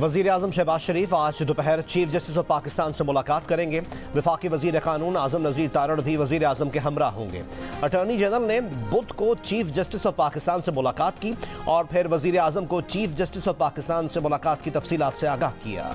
वज़ीर आज़म शहबाज शरीफ आज दोपहर चीफ जस्टिस ऑफ पाकिस्तान से मुलाकात करेंगे। वफाकी वज़ीर कानून आज़म नज़ीर तारड़ भी वज़ीर आज़म के हमरा होंगे। अटॉर्नी जनरल ने बुध को चीफ जस्टिस ऑफ पाकिस्तान से मुलाकात की और फिर वज़ीर आज़म को चीफ जस्टिस ऑफ पाकिस्तान से मुलाकात की तफसीलात से आगाह किया।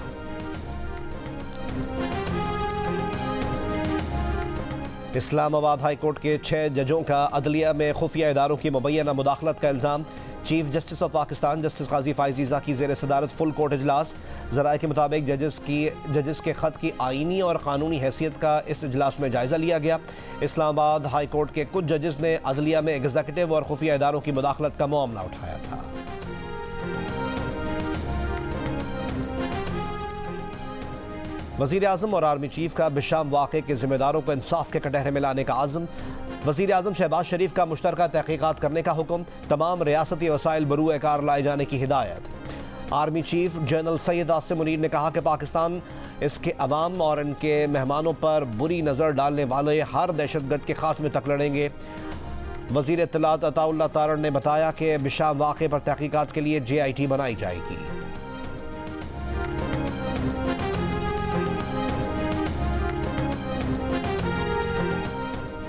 इस्लामाबाद हाई कोर्ट के 6 जजों का अदलिया में खुफिया इदारों की मुबैना मुदाखलत का इल्ज़ाम। Chief justice of Pakistan justice Qazi Faez की ज़ेर सदारत फुल कोर्ट इजलास। ज़राए के मुताबिक जजेस के ख़त की आइनी और क़ानूनी हैसियत का इस इजलास में जायज़ा लिया गया। इस्लामाबाद हाई कोर्ट के कुछ जजेस ने अदलिया में एग्जीक्यूटिव और खुफिया इदारों की मुदाखलत का मामला उठाया था। वज़ीर आज़म और आर्मी चीफ का बिशाम वाक़े के ज़िम्मेदारों को इंसाफ के कटहरे में लाने का आज़म। वज़ीर आज़म शहबाज शरीफ का मुश्तरका तहक़ीक़ात करने का हुक्म। तमाम रियासती वसाइल बरूए कार लाए जाने की हिदायत। Army chief general Syed Asim Munir ने कहा कि पाकिस्तान इसके अवाम और इनके मेहमानों पर बुरी नज़र डालने वाले हर दहशतगर्द के खात्मे तक लड़ेंगे। वज़ीर इत्तलात अताउल्लाह तारड़ ने बताया कि बिशाम वाक़े पर तहक़ीक़ात के लिए JIT बनाई जाएगी।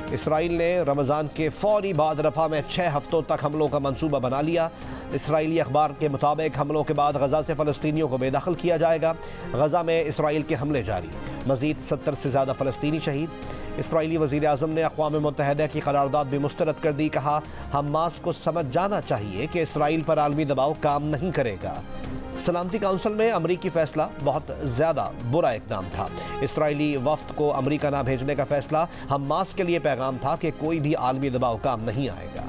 इसराइल ने रमज़ान के फौरी बाद रफ़ा में 6 हफ्तों तक हमलों का मंसूबा बना लिया। इसराइली अखबार के मुताबिक हमलों के बाद गज़ा से फ़लस्तीनियों को बेदखल किया जाएगा। गज़ा में इसराइल के हमले जारी, मज़ीद 70 से ज़्यादा फ़लस्तीनी शहीद। इसराइली वज़ीर आज़म ने अक़वाम मुत्तहिदा की करारदाद भी मुस्तरद कर दी। कहा, हमास को समझ जाना चाहिए कि इसराइल पर आलमी दबाव काम नहीं करेगा। सलामती काउंसिल में अमरीकी फैसला बहुत ज़्यादा बुरा इक़दाम था। इसराइली वफ़द को अमरीका ना भेजने का फैसला हमास के लिए पैगाम था कि कोई भी आलमी दबाव काम नहीं आएगा।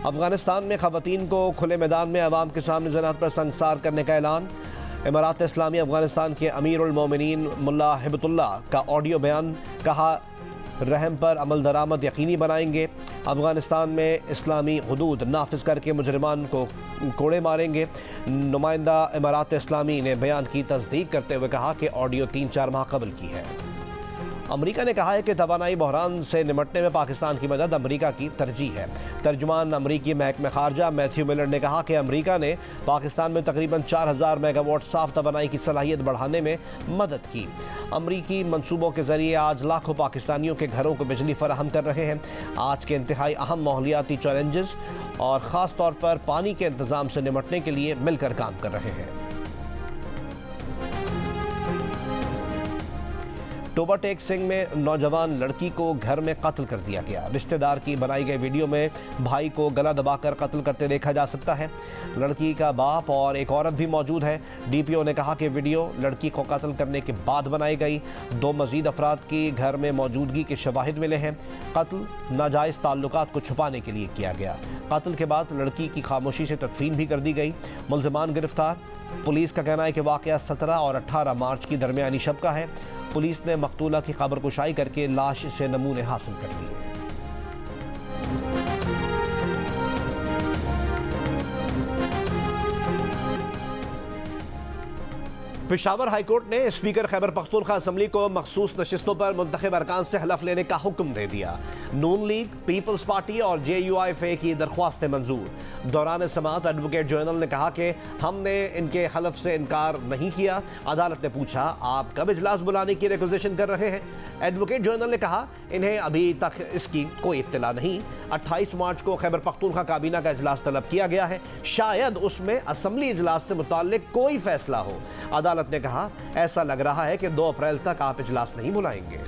अफगानिस्तान में ख़वातीन को खुले मैदान में अवाम के सामने ज़नात पर संगसार करने का ऐलान। इमारात इस्लामी अफगानिस्तान के अमीर उल मोमिनीन मुल्ला हिबतुल्लाह का ऑडियो बयान। कहा, रहम पर अमल दरामद यकीनी बनाएंगे। अफगानिस्तान में इस्लामी हुदूद नाफिज करके मुजरिमान को कोड़े मारेंगे। नुमाइंदा इमारात इस्लामी ने बयान की तस्दीक करते हुए कहा कि ऑडियो 3-4 माह कबल की है। अमरीका ने कहा है कि तवानाई बहरान से निमटने में पाकिस्तान की मदद अमरीका की तरजीह है। तर्जुमान अमरीकी महकमा खारजा मैथ्यू मिलर ने कहा कि अमरीका ने पाकिस्तान में तकरीबन 4000 मेगावाट साफ तवानाई की सलाहियत बढ़ाने में मदद की। अमरीकी मनसूबों के जरिए आज लाखों पाकिस्तानियों के घरों को बिजली फराहम कर रहे हैं। आज के इंतहाई अहम माहौलियाती चैलेंजेस और ख़ास तौर पर पानी के इंतज़ाम से निमटने के लिए मिलकर काम कर रहे हैं। टोबा टेक सिंह में नौजवान लड़की को घर में कत्ल कर दिया गया। रिश्तेदार की बनाई गई वीडियो में भाई को गला दबाकर कत्ल करते देखा जा सकता है। लड़की का बाप और एक औरत भी मौजूद है। DPO ने कहा कि वीडियो लड़की को कत्ल करने के बाद बनाई गई। 2 मजीद अफराद की घर में मौजूदगी के शवाहिद मिले हैं। कत्ल नाजायज़ ताल्लुकात को छुपाने के लिए किया गया। कत्ल के बाद लड़की की खामोशी से तदफीन भी कर दी गई। मुल्ज़िमान गिरफ्तार। पुलिस का कहना है कि वाक़या 17 और 18 मार्च की दरमियानी शब का है। पुलिस ने मकतूला की खबर कुशाई करके लाश से नमूने हासिल कर लिए। पेशावर हाईकोर्ट ने स्पीकर खैबर पख्तूनख्वा असम्बली को मखसूस नशिस्तों पर मुंतखब अरकान से हलफ लेने का हुक्म दे दिया। नून लीग, पीपल्स पार्टी और JUIFA की दरख्वास्तें मंजूर। दौरान समाअत एडवोकेट जनरल ने कहा कि हमने इनके हलफ से इनकार नहीं किया। अदालत ने पूछा, आप कब इजलास बुलाने की रिक्वेजिशन कर रहे हैं? एडवोकेट जनरल ने कहा, इन्हें अभी तक इसकी कोई इत्तला नहीं। 28 मार्च को खैबर पख्तूनख्वा काबीना का इजलास तलब किया गया है। शायद उसमें असम्बली इजलास से मुताल्लिक कोई फैसला हो। अदालत ने कहा, ऐसा लग रहा है कि 2 अप्रैल तक आप इजलास नहीं बुलाएंगे।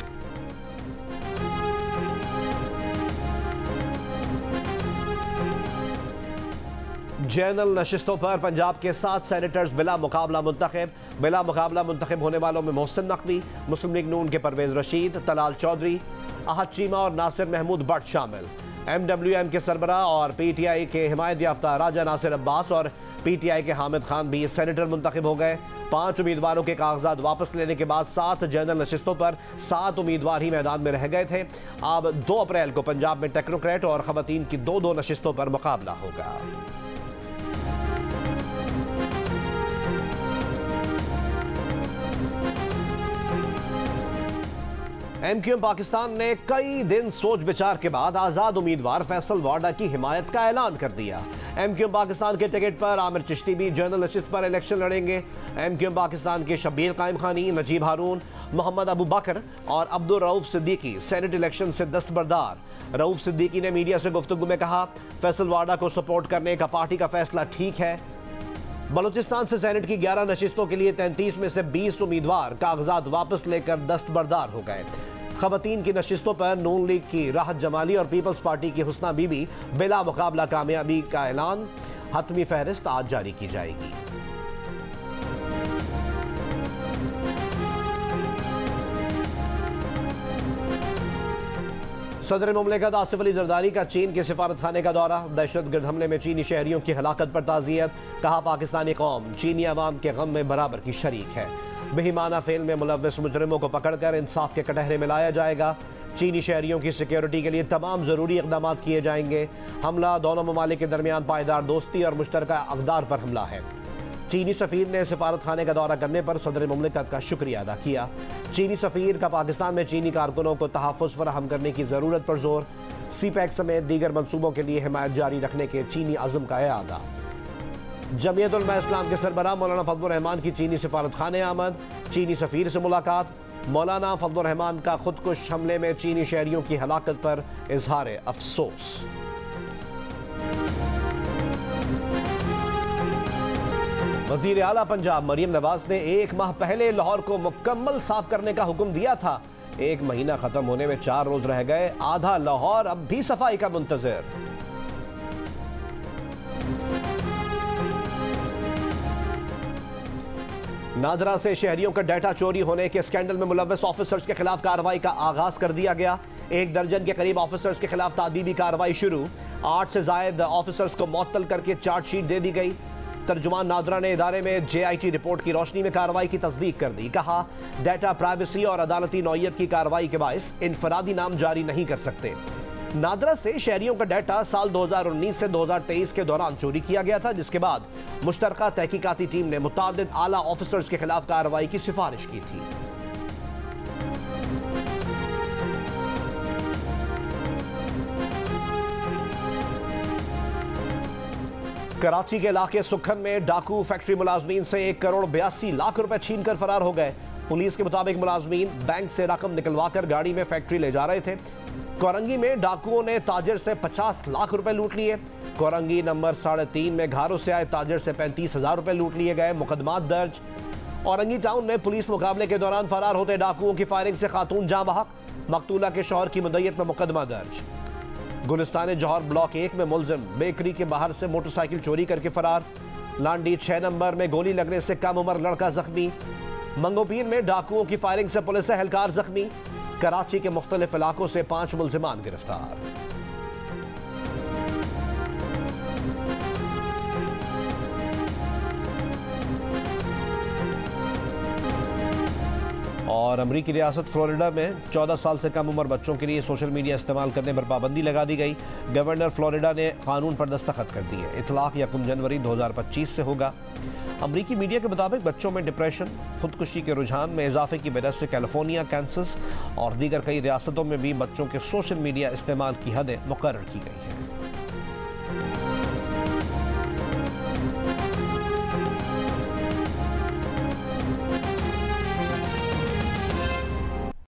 जनरल नशिस्तों पर पंजाब के 7 सेनेटर्स बिला मुकाबला मुंतखब। बिला मुकाबला मुंतखब होने वालों में मोहसिन नकवी, मुस्लिम लीग नून के परवेज रशीद, तलाल चौधरी, अहद चीमा और नासिर महमूद भट्ट शामिल। MWM के सरबरा और PTI के हिमायत याफ्ता राजा नासिर अब्बास और PTI के हामिद खान भी सेनेटर मुंतखब हो गए। 5 उम्मीदवारों के कागजात वापस लेने के बाद 7 जनरल नशिस्तों पर 7 उम्मीदवार ही मैदान में रह गए थे। अब 2 अप्रैल को पंजाब में टेक्नोक्रेट और खवातीन की 2-2 नशिस्तों पर मुकाबला होगा। MQM पाकिस्तान ने कई दिन सोच विचार के बाद आजाद उम्मीदवार फैसल वाडा की हिमायत का ऐलान कर दिया। MQM पाकिस्तान के टिकट पर आमिर चिश्ती भी जनरल नशिस्त पर इलेक्शन लड़ेंगे। MQM पाकिस्तान के शब्बीर कायम खानी, नजीब हारून, मोहम्मद अबू बकर और अब्दुल रऊफ सिद्दीकी सेनेट इलेक्शन से दस्तबरदार। रऊफ सिद्दीकी ने मीडिया से गुफ्तगू में कहा, फैसल वाडा को सपोर्ट करने का पार्टी का फैसला ठीक है। बलूचिस्तान से सेनेट की 11 नशिस्तों के लिए 33 में से 20 उम्मीदवार कागजात वापस लेकर दस्तबरदार हो गए। खवातीन की नशिस्तों पर नून लीग की राहत जमाली और पीपल्स पार्टी की हुस्ना बीबी बिला मुकाबला कामयाबी का ऐलान। हतमी फहरिस्त आज जारी की जाएगी। सदर मुमलिकत आसिफ अली जरदारी का चीन के सिफारत खाने का दौरा। दहशतगर्द हमले में चीनी शहरियों की हलाकत पर ताज़ियत। कहा, पाकिस्तानी कौम चीनी अवाम के गम में बराबर की शरीक है। बेईमाना फेल में मुलव्वस मुजरिमों को पकड़कर इंसाफ के कटहरे में लाया जाएगा। चीनी शहरियों की सिक्योरिटी के लिए तमाम ज़रूरी इक़दाम किए जाएंगे। हमला दोनों ममालिक के दरमियान पायदार दोस्ती और मुश्तरका अक़दार पर हमला है। चीनी सफ़ीर ने सिफारत खाने का दौरा करने पर सदर मुमलिकत का शुक्रिया अदा किया। चीनी सफ़ीर का पाकिस्तान में चीनी कारकुनों को तहफ़्फ़ुज़ फराहम करने की ज़रूरत पर जोर। CPEC समेत दीगर मनसूबों के लिए हिमायत जारी रखने के चीनी अज़म का इआदा। जमीयत उलमा इस्लाम के सरबराह मौलाना फजलुर रहमान की चीनी सिफारत खाने आमद। चीनी सफ़ीर से मुलाकात। मौलाना फजलुर रहमान का खुदकुश हमले में चीनी शहरियों की हलाकत पर इजहार अफसोस। वज़ीर आला पंजाब मरियम नवाज ने 1 माह पहले लाहौर को मुकम्मल साफ करने का हुक्म दिया था। 1 महीना खत्म होने में 4 रोज रह गए। आधा लाहौर अब भी सफाई का मुंतज़िर। नादरा से शहरियों का डाटा चोरी होने के स्कैंडल में मुलव्वस ऑफिसर्स के खिलाफ कार्रवाई का आगाज कर दिया गया। 1 दर्जन के करीब ऑफिसर्स के खिलाफ तादीबी कार्रवाई शुरू। 8 से जायद ऑफिसर्स को मुअत्तल करके चार्जशीट दे दी गई। तर्जुमान नादरा ने इदारे में JIT रिपोर्ट की रोशनी में कार्रवाई की तस्दीक कर दी। कहा, डाटा प्राइवेसी और अदालती नौयत की कार्रवाई के बायस इनफरादी नाम जारी नहीं कर सकते। नादरा से शहरियों का डाटा साल 2019 से 2023 के दौरान चोरी किया गया था, जिसके बाद मुश्तरका तहकीकाती टीम ने मुतादिद आला ऑफिसर्स के खिलाफ कार्रवाई की सिफारिश की थी। कराची के इलाके सुखन में डाकू फैक्ट्री मुलाजमीन से 1 करोड़ 82 लाख रुपए छीन कर फरार हो गए। पुलिस के मुताबिक मुलाजमीन बैंक से रकम निकलवाकर गाड़ी में फैक्ट्री ले जा रहे थे। कोरंगी में डाकुओं ने ताजिर से 50 लाख रुपए लूट लिए। कोरंगी नंबर 3.5 में घारों से आए ताजिर से 35,000 रुपए लूट लिए गए। मुकदमात दर्ज। औरंगी टाउन में पुलिस मुकाबले के दौरान फरार होते डाकुओं की फायरिंग से खातून जाँ बहक। मकतूला के शौहर की मुद्दत में मुकदमा दर्ज। गुलिस्तान जौहर ब्लॉक 1 में मुलजिम बेकरी के बाहर से मोटरसाइकिल चोरी करके फरार। लांडी 6 नंबर में गोली लगने से कम उम्र लड़का जख्मी। मंगोपीर में डाकुओं की फायरिंग से पुलिस एहलकार जख्मी। कराची के मुख्तलिफ इलाकों से 5 मुलजिमान गिरफ्तार। और अमरीकी रियासत फ्लोरिडा में 14 साल से कम उम्र बच्चों के लिए सोशल मीडिया इस्तेमाल करने पर पाबंदी लगा दी गई। गवर्नर फ्लोरिडा ने कानून पर दस्तखत कर दिए। इतलाक 1 जनवरी 2025 से होगा। अमरीकी मीडिया के मुताबिक बच्चों में डिप्रेशन, खुदकुशी के रुझान में इजाफे की वजह से कैलिफोर्निया, कैंसस और दीगर कई रियासतों में भी बच्चों के सोशल मीडिया इस्तेमाल की हदें मुकर्रर की गई।